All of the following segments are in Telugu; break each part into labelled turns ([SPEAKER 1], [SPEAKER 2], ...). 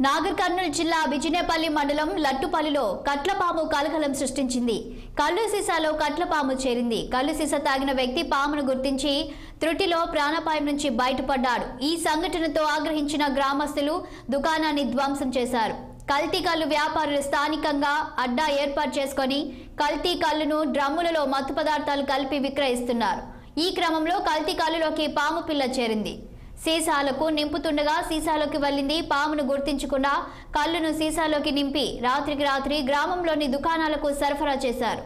[SPEAKER 1] నాగర్ కర్నూలు జిల్లా బిజినేపల్లి మండలం లట్టుపల్లిలో కట్లపాము కలకలం సృష్టించింది. కల్లు సీసాలో కట్లపాము చేరింది. కల్లు సీసా తాగిన వ్యక్తి పామును గుర్తించి త్రుటిలో ప్రాణాపాయం నుంచి బయటపడ్డాడు. ఈ సంఘటనతో ఆగ్రహించిన గ్రామస్తులు దుకాణాన్ని ధ్వంసం చేశారు. కల్తీ కల్లు వ్యాపారులు స్థానికంగా అడ్డా ఏర్పాటు చేసుకుని కల్తీ కల్లును డ్రమ్ములలో మత్తు పదార్థాలు కలిపి విక్రయిస్తున్నారు. ఈ క్రమంలో కల్తీ కల్లులోకి పాము పిల్ల చేరింది. సీసాలకు నింపుతుండగా సీసాలోకి వెళ్ళింది. పామును గుర్తించకుండా కల్లును సీసాలోకి నింపి రాత్రికి రాత్రి గ్రామంలోని దుకాణాలకు సరఫరా చేశారు.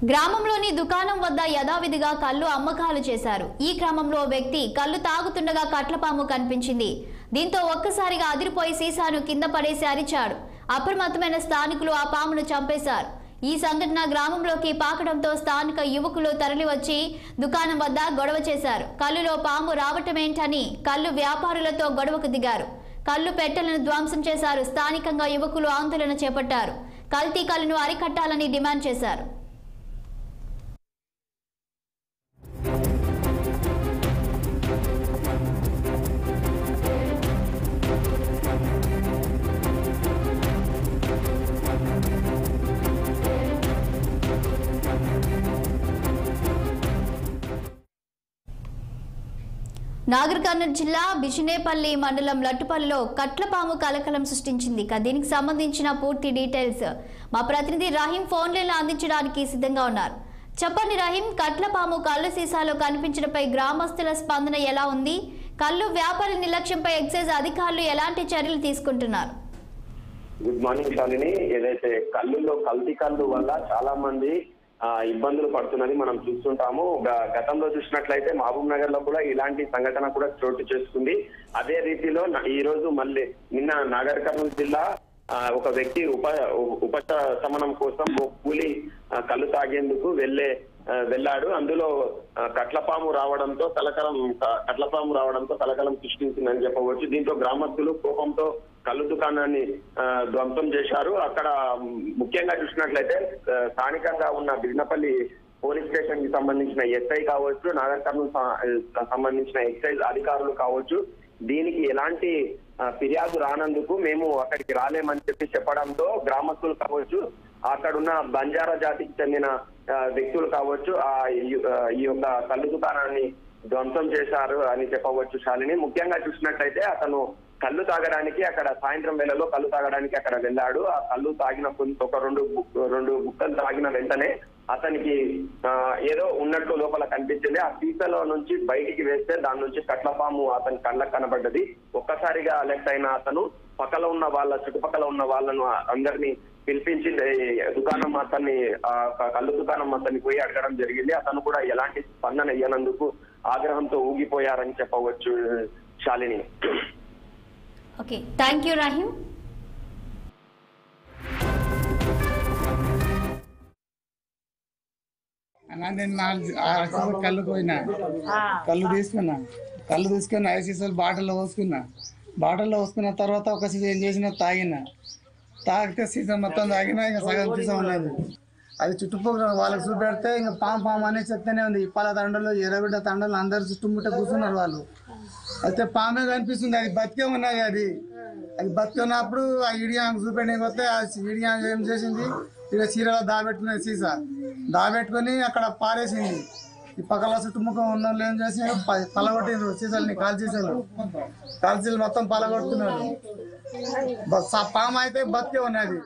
[SPEAKER 1] గ్రామంలోని దుకాణం వద్ద యథావిధిగా కల్లు అమ్మకాలు చేశారు. ఈ క్రమంలో వ్యక్తి కల్లు తాగుతుండగా కట్లపాము కనిపించింది. దీంతో ఒక్కసారిగా అదిరిపోయి సీసాను కింద పడేసి అరిచాడు. అప్రమత్తమైన స్థానికులు ఆ పామును చంపేశారు. ఈ సంఘటన గ్రామంలోకి పాకడంతో స్థానిక యువకులు తరలివచ్చి దుకాణం వద్ద గొడవ చేశారు. కల్లులో పాము రావటమేంటని కల్లు వ్యాపారులతో గొడవకు దిగారు. కల్లు పెట్టెలను ధ్వంసం చేశారు. స్థానికంగా యువకులు ఆందోళన చేపట్టారు. కల్తీ కల్లును అరికట్టాలని డిమాండ్ చేశారు. నాగర్ కర్నూలు జిల్లా బిజినేపల్లి మండలం లట్టుపల్లిలో కట్లపాము కలకలం సృష్టించింది. దీనికి సంబంధించిన పూర్తి డీటెయిల్స్ మా ప్రతినిధి రహీం ఫోన్ లైన్లో అందించడానికి సిద్ధంగా ఉన్నారు. చెప్పండి రహీం, కట్లపాము కల్లు సీసాలో కనిపించడంపై గ్రామస్తుల స్పందన ఎలా ఉంది? కల్లు వ్యాపారి నిర్లక్ష్యంపై ఎక్సైజ్ అధికారులు ఎలాంటి చర్యలు తీసుకుంటున్నారు?
[SPEAKER 2] Good morning Shalini. ఏదైతే కల్లులో కల్తీ కల్లు వల్ల చాలా మంది ఇబ్బందులు పడుతున్నది మనం చూస్తుంటాము. గతంలో చూసినట్లయితే మహబూబ్ నగర్ లో కూడా ఇలాంటి సంఘటన కూడా చోటు చేసుకుంది. అదే రీతిలో ఈ రోజు మళ్ళీ నిన్న నాగర్ కర్నూలు జిల్లా ఒక వ్యక్తి ఉపశమనం కోసం కూలి కళ్ళు తాగేందుకు వెళ్ళాడు. అందులో కట్లపాము రావడంతో కలకలం సృష్టించిందని చెప్పవచ్చు. దీంతో గ్రామస్తులు కోపంతో కళ్ళు దుకాణాన్ని ధ్వంసం చేశారు. అక్కడ ముఖ్యంగా చూసినట్లయితే స్థానికంగా ఉన్న బిజినపల్లి పోలీస్ స్టేషన్ కి సంబంధించిన ఎస్ఐ కావచ్చు, నాగర్ కర్నూలు సంబంధించిన ఎక్సైజ్ అధికారులు కావచ్చు, దీనికి ఎలాంటి ఫిర్యాదు రానందుకు మేము అక్కడికి రాలేమని చెప్పడంతో గ్రామస్తులు కావచ్చు, అక్కడున్న బంజారా జాతికి చెందిన వ్యక్తులు కావచ్చు ఈ యొక్క కళ్ళు దుకాణాన్ని ధ్వంసం చేశారు అని చెప్పవచ్చు శాలిని. ముఖ్యంగా చూసినట్లయితే అతను కళ్ళు తాగడానికి అక్కడ సాయంత్రం వేళలో కళ్ళు తాగడానికి అక్కడ వెళ్ళాడు. ఆ కళ్ళు తాగిన ఒక రెండు బుక్కలు తాగిన వెంటనే అతనికి ఏదో ఉన్నట్టు లోపల కనిపించింది. ఆ సీసాలో నుంచి బయటికి వేస్తే దాని నుంచి కట్లపాము అతని కళ్ళకు కనబడ్డది. ఒక్కసారిగా అలర్ట్ అయిన అతను చుట్టుపక్కల ఉన్న వాళ్ళను అందరినీ పిలిపించి దుకాణం అతన్ని కళ్ళు దుకాణం అతన్ని పోయి అడగడం జరిగింది. అతను కూడా ఎలాంటి స్పందన ఇయ్యనందుకు ఆగ్రహంతో ఊగిపోయారని చెప్పవచ్చు Shalini.
[SPEAKER 1] Okay, thank you Rahim.
[SPEAKER 3] నేను 4 కళ్ళు పోయినా, కళ్ళు తీసుకున్నా 5 సీసాలు బాటిల్లో పోసుకున్న తర్వాత ఒక సీసా ఏం చేసినా తాగితే సీసా మొత్తం తాగినా ఇంకా సగం సీసా ఉన్నది. అది చుట్టుపక్కల వాళ్ళకి చూపెడితే ఇంకా పాము అని చెప్తూనే ఉంది. ఇప్పాల తండలు, ఎర్రబిడ్డ తండలు అందరు చుట్టుముట్ట కూర్చున్నారు వాళ్ళు. అయితే పామే కనిపిస్తుంది, అది బతికే ఉన్నది. అది బతికే ఉన్నప్పుడు ఆ ఈడియాంగ్ చూపెట్టడానికి వస్తే ఆ ఈడియాంగ్ ఏం చేసింది, ఇక చీరలో దాబెట్టుకునేది సీసా దాబెట్టుకొని అక్కడ పారేసింది. ఈ పక్కల చుట్టుముఖం ఉన్న వాళ్ళు ఏం చేసి పలగొట్టిండ్రు సీసాలని, కాల్చీలు మొత్తం పలగొడుతున్నారు. పాము అయితే బతికే ఉన్నది.